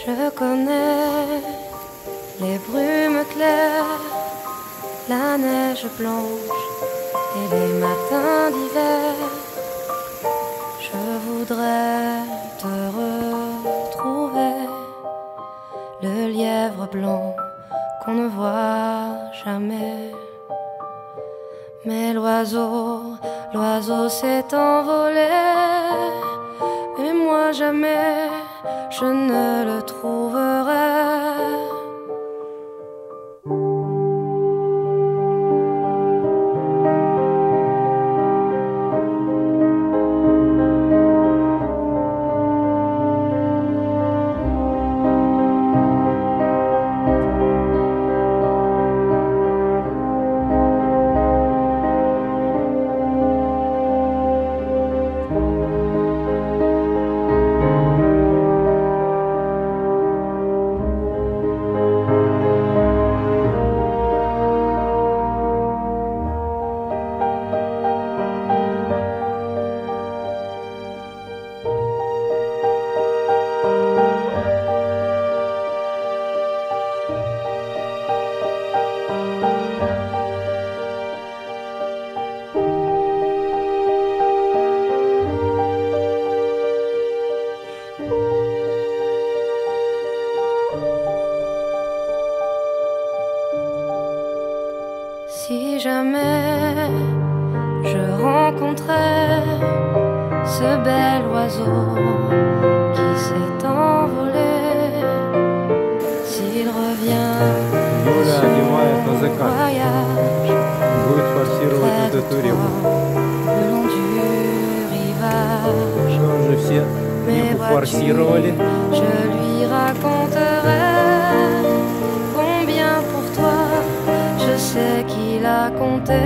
Je connais les brumes claires, la neige blanche et les matins d'hiver. Je voudrais te retrouver, le lièvre blanc qu'on ne voit jamais. Mais l'oiseau s'est envolé, et moi jamais je ne le trouverai. Si jamais je rencontrais ce bel oiseau qui s'est envolé, s'il revient de son voyage près de toi, le long du rivage, mais vois-tu, je lui raconterai combien pour toi je sais qu'il a compté.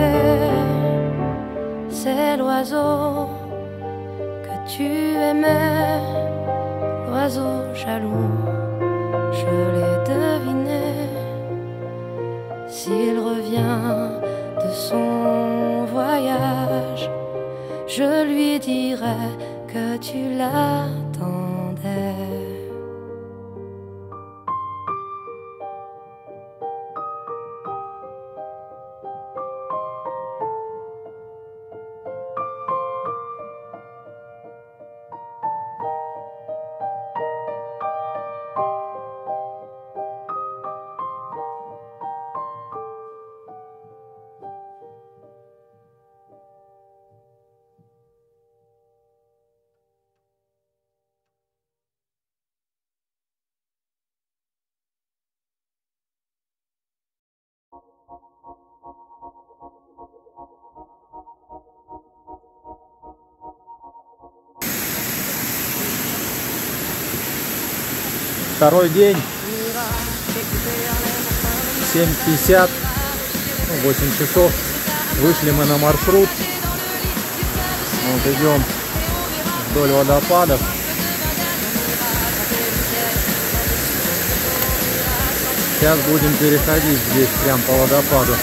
C'est l'oiseau que tu aimais, l'oiseau jaloux, je l'ai deviné. S'il revient de son voyage, je lui dirai que tu l'attendais. Второй день, 7:50, 8 часов, вышли мы на маршрут, вот идем вдоль водопадов. Сейчас будем переходить здесь прям по водопаду.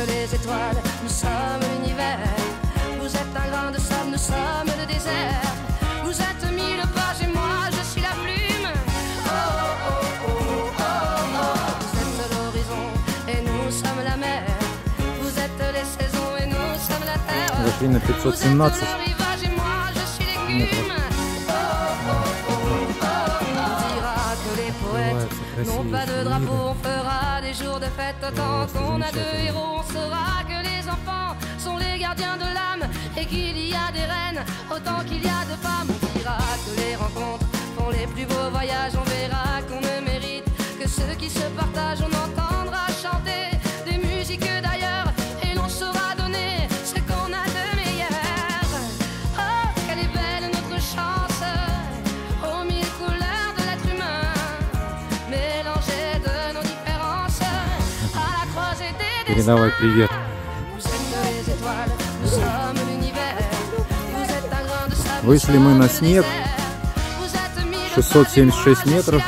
Les étoiles, nous sommes l'univers. Vous êtes un grain de sable, nous sommes le désert. Vous êtes mille pages et moi je suis la plume. Oh oh oh oh oh oh. Vous êtes l'horizon et nous sommes la mer. Vous êtes les saisons et nous sommes la terre. Зашли на 517. Le rivage et moi je suis l'écume. Oh oh oh oh oh. On dira que les poètes n'ont pas de drapeau. On fera des jours de fête autant qu'on a de héros. On saura que les enfants sont les gardiens de l'âme et qu'il y a des reines autant qu'il y a de femmes. On dira que les rencontres font les plus beaux voyages. On verra qu'on ne mérite que ceux qui se partagent. On entendra chanter des musiques d'ailleurs et l'on saura donner ce qu'on a de meilleur. Oh, quelle est belle notre chance aux mille couleurs de l'être humain, mélangées de nos différences à la croisée des destins. Передавай привет. Вышли мы на снег. 676 метров.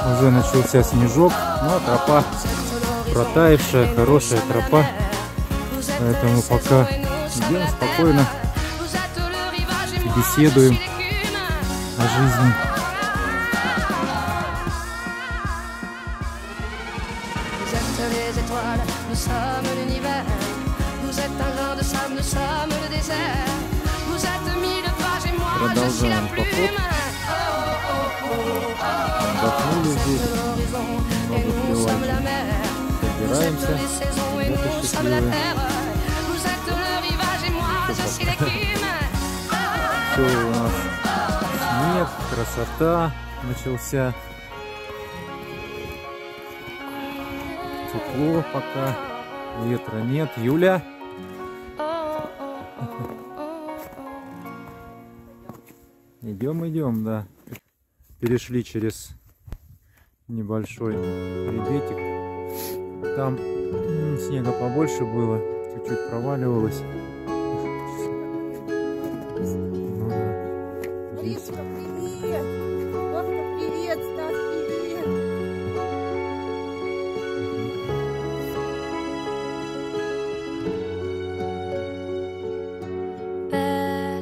Уже начался снежок, но тропа протаявшая, хорошая тропа. Поэтому пока идем спокойно, беседуем о жизни. Продолжаем поход. Отдохнули здесь, немного привалки. Собираемся. Это счастливые. Все у нас снег, красота начался. Тепло пока, ветра нет. Юля. Идем, да. Перешли через небольшой хребетик. Там снега побольше было, чуть-чуть проваливалось. Ну да. Здесь. Привет! Вовка, привет! Стас, привет! Belle,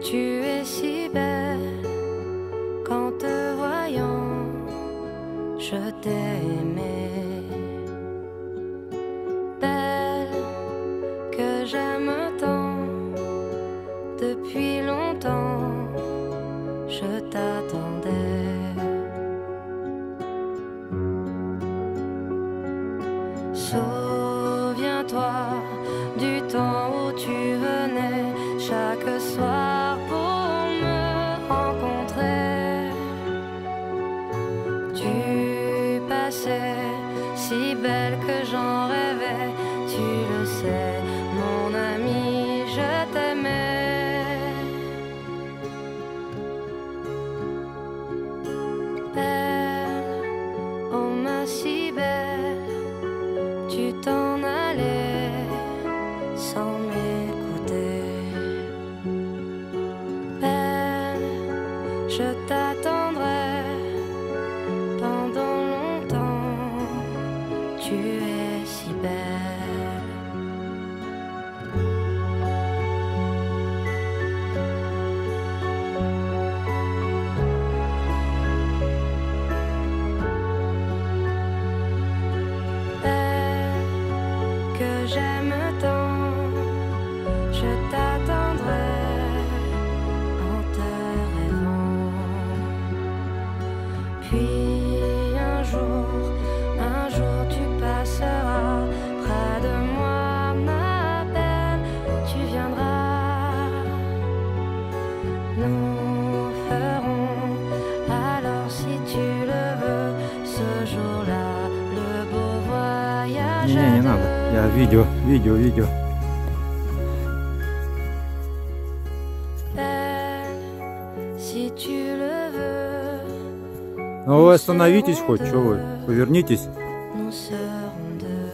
tu es si belle, qu'en te voyant, je t'ai aimé. Belle, que j'aime tant, depuis longtemps, je t'attendais. Souviens-toi du temps où tu venais chaque soir pour me rencontrer. Tu passais si belle que j'en rêvais. Tu le sais, mon ami, je t'aimais. Belle, oh ma si belle, tu t'en allais sans m'écouter. Belle, je t'attendrai pendant longtemps. Tu es si belle. Que j'aime tant, je t'attendrai en te rêvant. Puis un jour tu passeras près de moi, ma belle, tu viendras. Nous ferons alors, si tu le veux, ce jour-là, le beau voyage. Не надо. Я видео. Si tu le veux, Ну вы остановитесь хоть, что вы? Повернитесь. nous serons deux.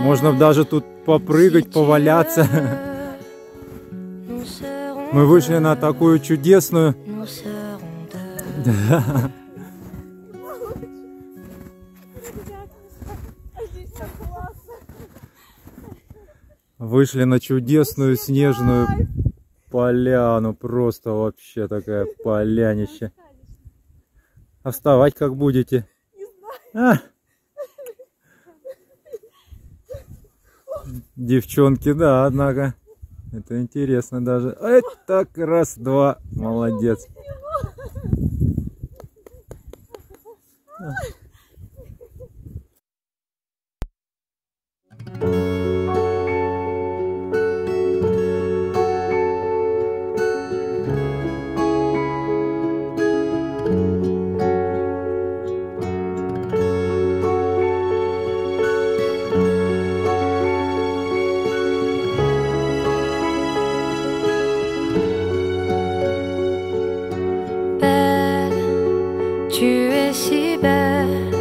Можно даже тут попрыгать, поваляться. Nous serons Мы вышли на такую чудесную. nous serons deux. Да. Вышли на чудесную снежную поляну. Просто вообще такая полянище. А вставать как будете? А? Девчонки, да, однако. Это интересно даже. Это так, раз, два. Молодец. Tu es si belle,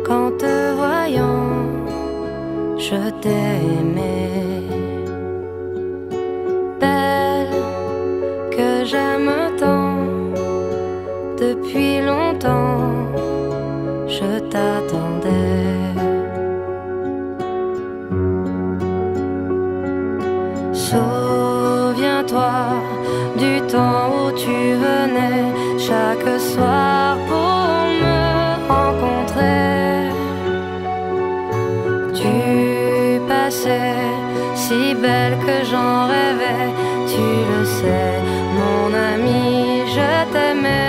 qu'en te voyant, je t'ai aimé. Belle, Depuis longtemps, je t'attendais. Souviens-toi du temps où tu venais chaque soir pour me rencontrer. Tu passais si belle que j'en rêvais. Tu le sais, mon ami, je t'aimais.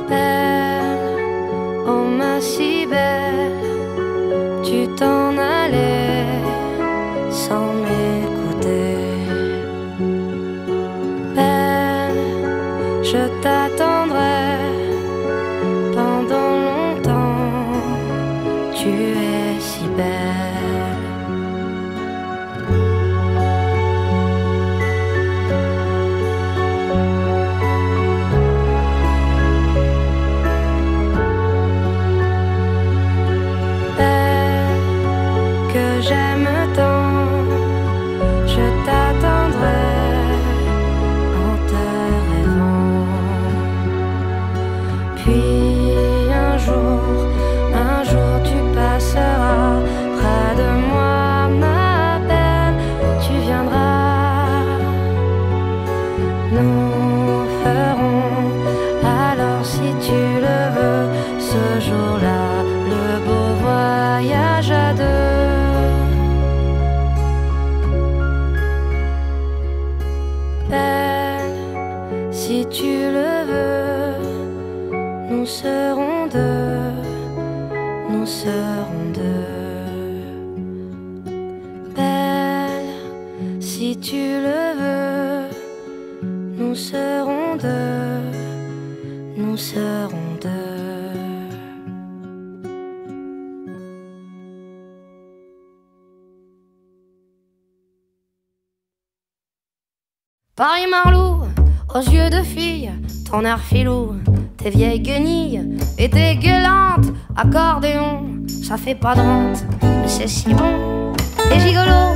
Belle, oh ma si belle, tu t'en allais sans m'écouter. Belle, je t'attendrai pendant longtemps, tu es si belle. J'aime tant, je t'attendrai en te rêvant. Puis un jour tu passeras près de moi, ma belle, tu viendras. Nous ferons alors, si tu le veux, ce jour-là, le beau voyage à deux. Si tu le veux, nous serons deux, nous serons deux. Belle, si tu le veux, nous serons deux, nous serons deux. Paris-Marlou, aux yeux de fille, ton air filou, tes vieilles guenilles et tes gueulantes accordéon, ça fait pas de rente, mais c'est si bon. Les gigolos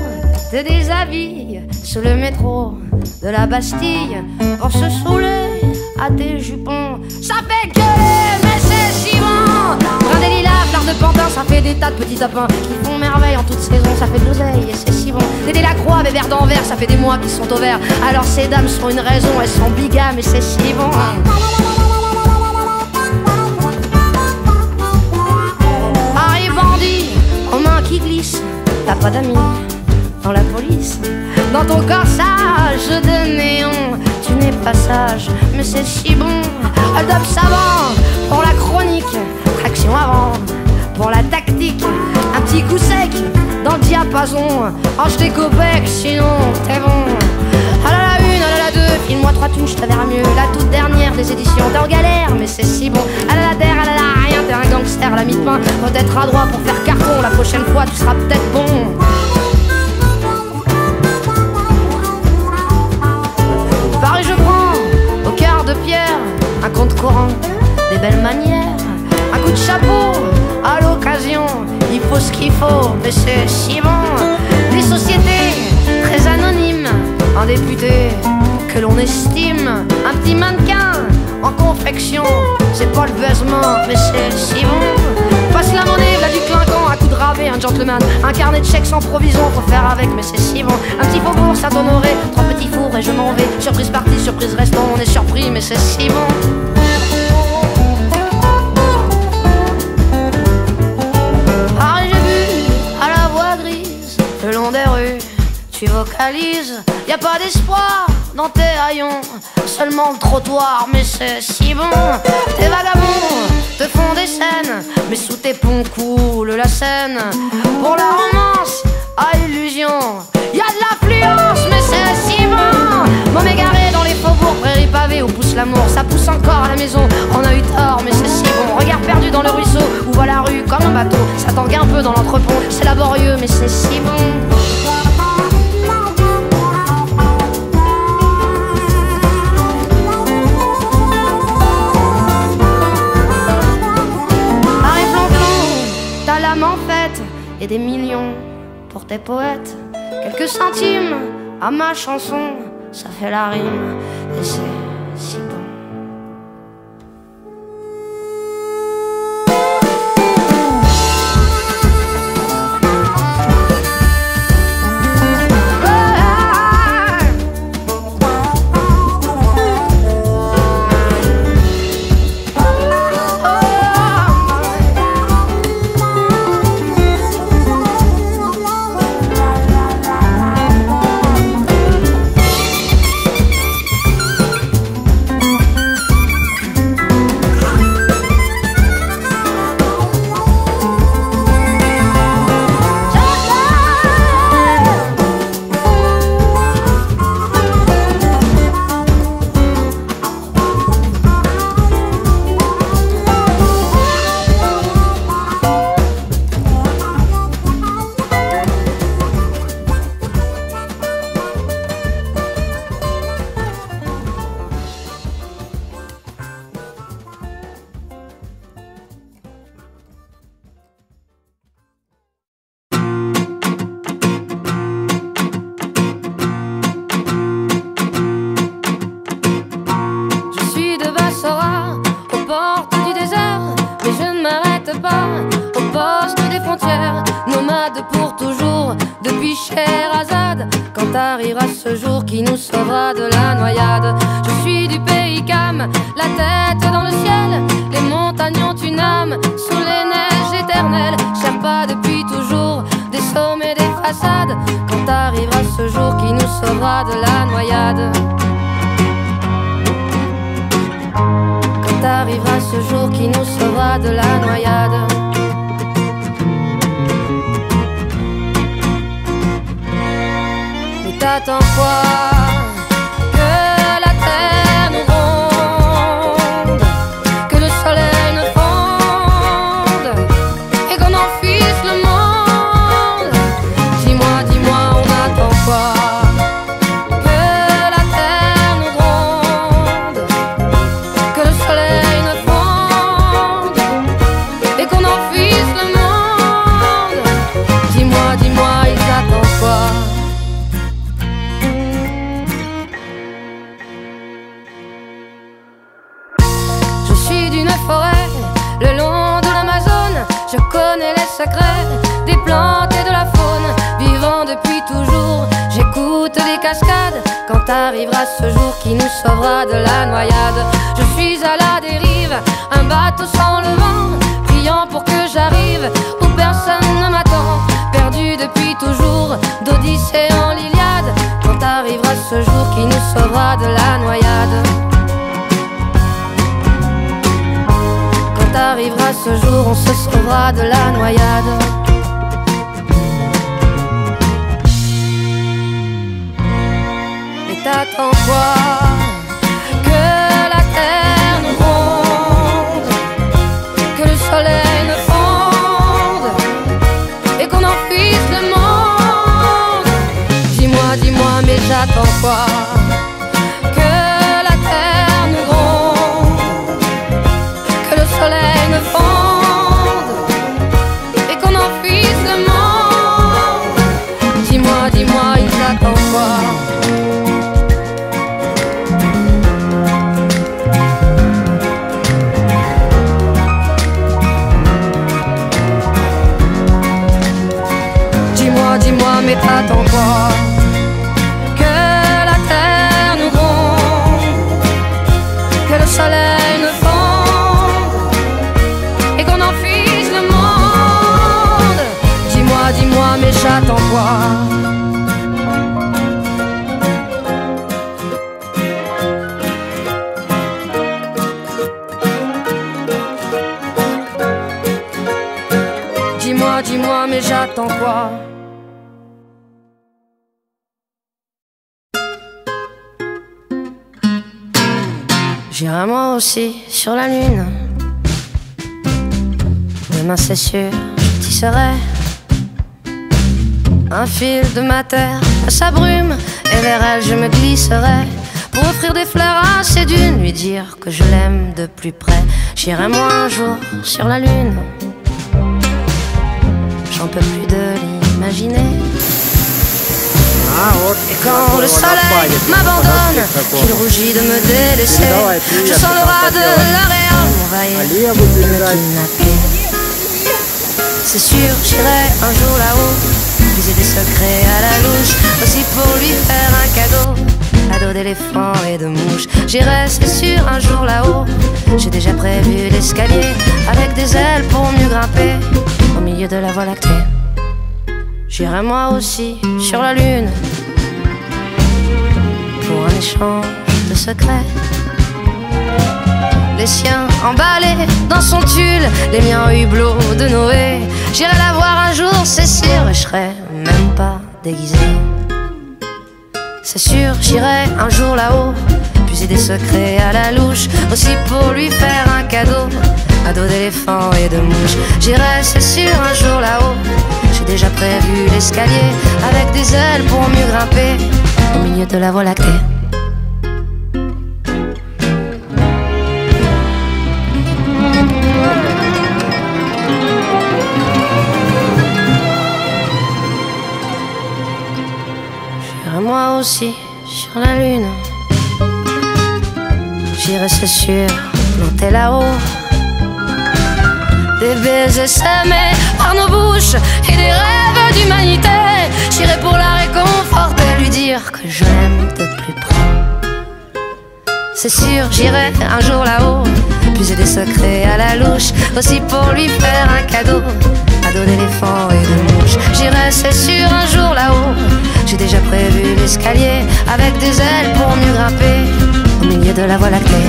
te déshabillent sous le métro de la Bastille pour se saouler à tes jupons, ça fait gueuler, mais c'est si bon. Brin des lilas, fleurs de pantin, ça fait des tas de petits tapins qui font merveille en toute saison, ça fait de l'oseille et c'est si bon. Des Lacroix, des verres d'Anvers, ça fait des mois qu'ils sont au vert. Alors ces dames sont une raison, elles sont bigames et c'est si bon. Paris bandit, aux mains qui glissent, t'as pas d'amis dans la police. Dans ton corsage de néon, tu n'es pas sage, mais c'est si bon. Hold-up savant, pour la chronique, traction avant, pour la tactique, un petit coup sec dans le diapason. Range tes copecs, sinon t'es bon. Ah là la une, ah là la deux, file-moi 3 thunes, je te verrai mieux. La toute dernière des éditions, t'es en galère, mais c'est si bon. Ah là la terre, ah là la rien, t'es un gangster, la mi-de-pain. Faut être adroit pour faire carton, la prochaine fois tu seras peut-être bon. Paris je prends, au cœur de pierre, un compte courant, des belles manières, un coup de chapeau, à l'occasion, il faut ce qu'il faut, mais c'est si bon. Des sociétés très anonymes, un député que l'on estime, un petit mannequin en confection, c'est pas le baisement, mais c'est si bon. Passe la monnaie, là du clinquant, un coup de rabais, un gentleman, un carnet de chèques sans provision, faut faire avec, mais c'est si bon. Un petit faubourg, ça t'honorer, 3 petits fours et je m'en vais. Surprise partie, surprise restant, on est surpris, mais c'est si bon. Paris j'ai vu à la voix grise, le long des rues, tu vocalises, y a pas d'espoir dans tes haillons, seulement le trottoir, mais c'est si bon. Tes vagabonds te font des scènes, mais sous tes ponts coule la Seine. Pour la romance à illusion, y a de l'affluence, mais c'est si bon. M'en égaré dans les faubourgs, prairies pavées où pousse l'amour, ça pousse encore à la maison. On a eu tort, mais c'est si bon. Regard perdu dans le ruisseau, où va la rue comme un bateau, ça tangue un peu dans l'entrepôt, c'est laborieux, mais c'est si bon. En fête et des millions pour tes poètes, quelques centimes à ma chanson, ça fait la rime et c'est si bon. Nomade pour toujours, depuis Scheherazade, quand arrivera ce jour qui nous sauvera de la noyade. Je suis du pays Cam, la tête dans le ciel, les montagnes ont une âme, sous les neiges éternelles. Sherpa depuis toujours, des sommets, des façades, quand arrivera ce jour qui nous sauvera de la noyade. Quand arrivera ce jour qui nous sauvera de la noyade. T'attends quoi? Que la terre nous ronde, que le soleil nous fonde et qu'on enfuisse le monde. Dis-moi, dis-moi, on attend quoi? Que la terre nous ronde, que le soleil nous fonde et qu'on enfuisse le monde. Dis-moi, dis-moi, ils attendent quoi? Le long de l'Amazone, je connais les secrets des plantes et de la faune. Vivant depuis toujours, j'écoute des cascades, quand arrivera ce jour qui nous sauvera de la noyade. Je suis à la dérive, un bateau sans le vent, priant pour que j'arrive où personne ne m'attend. Perdu depuis toujours, d'Odyssée en l'Iliade, quand arrivera ce jour qui nous sauvera de la noyade. Quand arrivera ce jour, on se sauvera de la noyade. Et t'attends quoi? Que la terre nous ronde, que le soleil nous fonde et qu'on enfuisse le monde. Dis-moi, dis-moi, mais j'attends quoi? Dis-moi, mais t'attends quoi? Que la terre nous ronde, que le soleil nous fonde et qu'on enfuise le monde. Dis-moi, dis-moi, mais j'attends quoi? Dis-moi, dis-moi, mais j'attends quoi? J'irai moi aussi sur la lune. Demain c'est sûr, je tisserai un fil de ma terre à sa brume, et vers elle je me glisserai pour offrir des fleurs à ses dunes, lui dire que je l'aime de plus près. J'irai moi un jour sur la lune, j'en peux plus de l'imaginer. Et quand le soleil m'abandonne, qu'il rougit de me délaisser, je sens l'aura de l'Orient m'envahir, kidnapper. C'est sûr, j'irai un jour là-haut, puiser des secrets à la louche, aussi pour lui faire un cadeau, ado d'éléphants et de mouches. J'irai, c'est sûr, un jour là-haut, j'ai déjà prévu l'escalier, avec des ailes pour mieux grimper, au milieu de la Voie lactée. J'irai moi aussi sur la lune, pour un échange de secrets. Les siens emballés dans son tulle, les miens au hublot de Noé. J'irai la voir un jour, c'est sûr, et je serai même pas déguisé. C'est sûr, j'irai un jour là-haut, puiser des secrets à la louche, aussi pour lui faire un cadeau, ado d'éléphants et de mouches. J'irai, c'est sûr, un jour là-haut, j'ai déjà prévu l'escalier, avec des ailes pour mieux grimper, au milieu de la Voie lactée. Moi aussi sur la lune, j'irai, c'est sûr, planter là-haut des baisers semés par nos bouches et des rêves d'humanité. J'irai pour la réconforter, lui dire que je l'aime de plus près. C'est sûr, j'irai un jour là-haut, puiser des secrets à la louche, aussi pour lui faire un cadeau, ado d'éléphants et de mouches. J'irai, c'est sûr, un jour là-haut, j'ai déjà prévu l'escalier, avec des ailes pour mieux grimper, au milieu de la Voie lactée.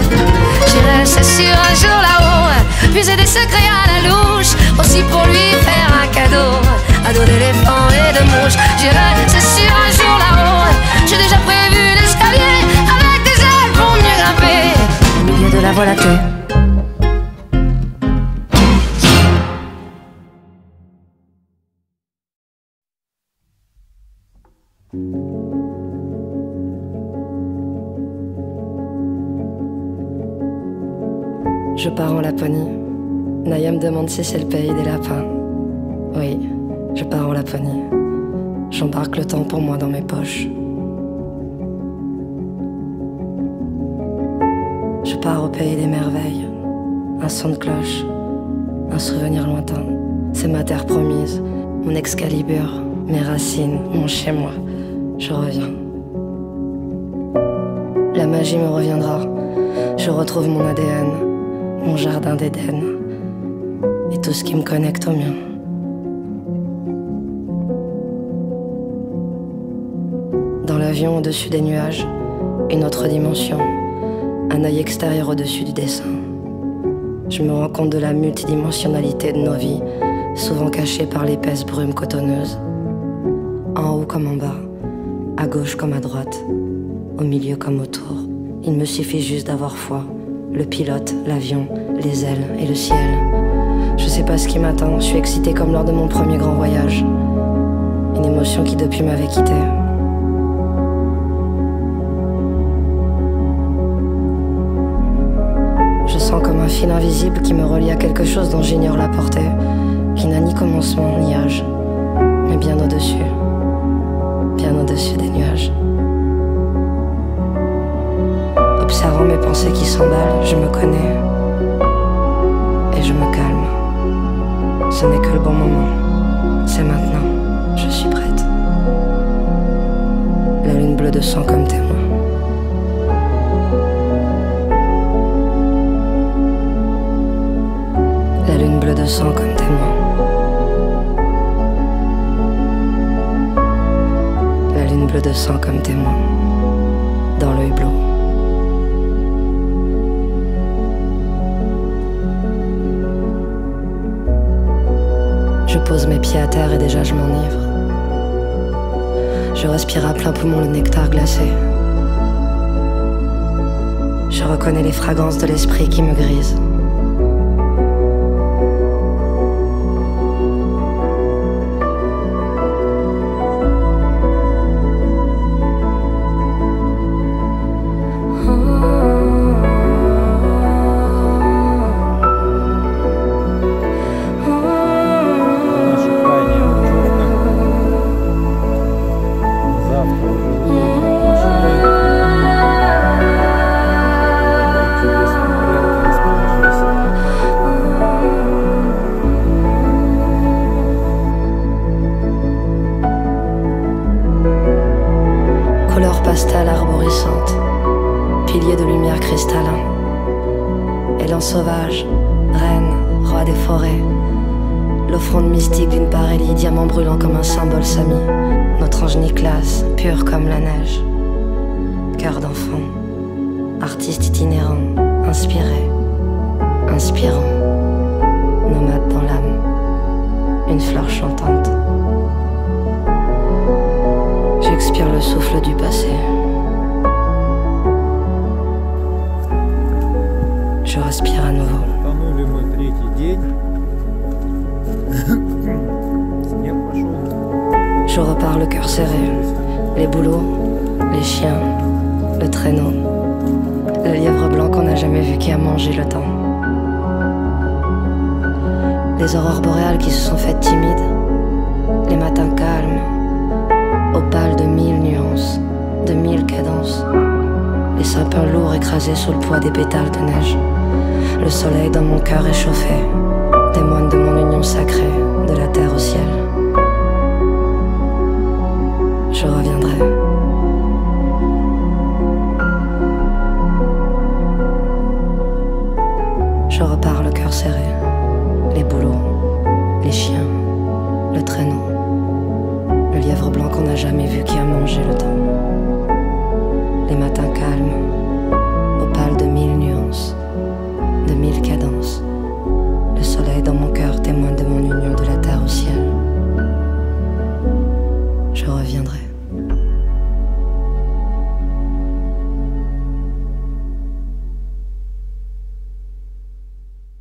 J'irai, c'est sûr, un jour là-haut, puiser des secrets à la louche, aussi pour lui faire un cadeau, ado d'éléphants et de mouches. J'irai, c'est sûr, un jour là-haut, j'ai déjà prévu l'escalier, avec des ailes pour mieux grimper, au milieu de la Voie lactée. Je pars en Laponie. Naya me demande si c'est le pays des lapins. Oui, je pars en Laponie. J'embarque le temps pour moi dans mes poches. Je pars au pays des merveilles. Un son de cloche, un souvenir lointain. C'est ma terre promise, mon Excalibur, mes racines, mon chez-moi. Je reviens. La magie me reviendra. Je retrouve mon ADN, mon jardin d'Éden et tout ce qui me connecte au mien. Dans l'avion au-dessus des nuages, une autre dimension, un œil extérieur au-dessus du dessin. Je me rends compte de la multidimensionnalité de nos vies, souvent cachée par l'épaisse brume cotonneuse. En haut comme en bas, à gauche comme à droite, au milieu comme autour. Il me suffit juste d'avoir foi. Le pilote, l'avion, les ailes et le ciel. Je sais pas ce qui m'attend, je suis excitée comme lors de mon premier grand voyage. Une émotion qui depuis m'avait quitté. Je sens comme un fil invisible qui me relie à quelque chose dont j'ignore la portée, qui n'a ni commencement ni âge, mais bien au-dessus des nuages. Observant mes pensées qui s'emballent, je me connais et je me calme. Ce n'est que le bon moment, c'est maintenant, je suis prête. La lune bleue de sang comme témoin. La lune bleue de sang comme témoin. La lune bleue de sang comme témoin, dans le hublot. Je pose mes pieds à terre et déjà je m'enivre. Je respire à plein poumon le nectar glacé. Je reconnais les fragrances de l'esprit qui me grisent. Завтра pilier de lumière cristallin. Élan sauvage, reine, roi des forêts. L'offrande mystique d'une parélie, diamant brûlant comme un symbole sami. Notre ange Nicolas, pur comme la neige. Cœur d'enfant, artiste itinérant, inspiré, inspirant. Nomade dans l'âme, une fleur chantante. J'expire le souffle du passé. Je respire à nouveau. Утонули мы третий день. Снег пошел. Je repars le cœur serré. Les bouleaux, les chiens, le traîneau. Le lièvre blanc qu'on n'a jamais vu qui a mangé le temps. Les aurores boréales qui se sont faites timides. Les matins calmes, opales de 1000 nuances, de 1000 cadences. Les sapins lourds écrasés sous le poids des pétales de neige. Le soleil dans mon cœur échauffé, témoigne de mon union sacrée, de la terre au ciel. Je reviendrai. Je repars le cœur serré, les bouleaux, les chiens, le traîneau, le lièvre blanc qu'on n'a jamais vu qui a mangé le temps. Les matins calmes, opales de 1000 nuances, de 1000 cadences. Le soleil dans mon cœur témoigne de mon union de la terre au ciel. Je reviendrai.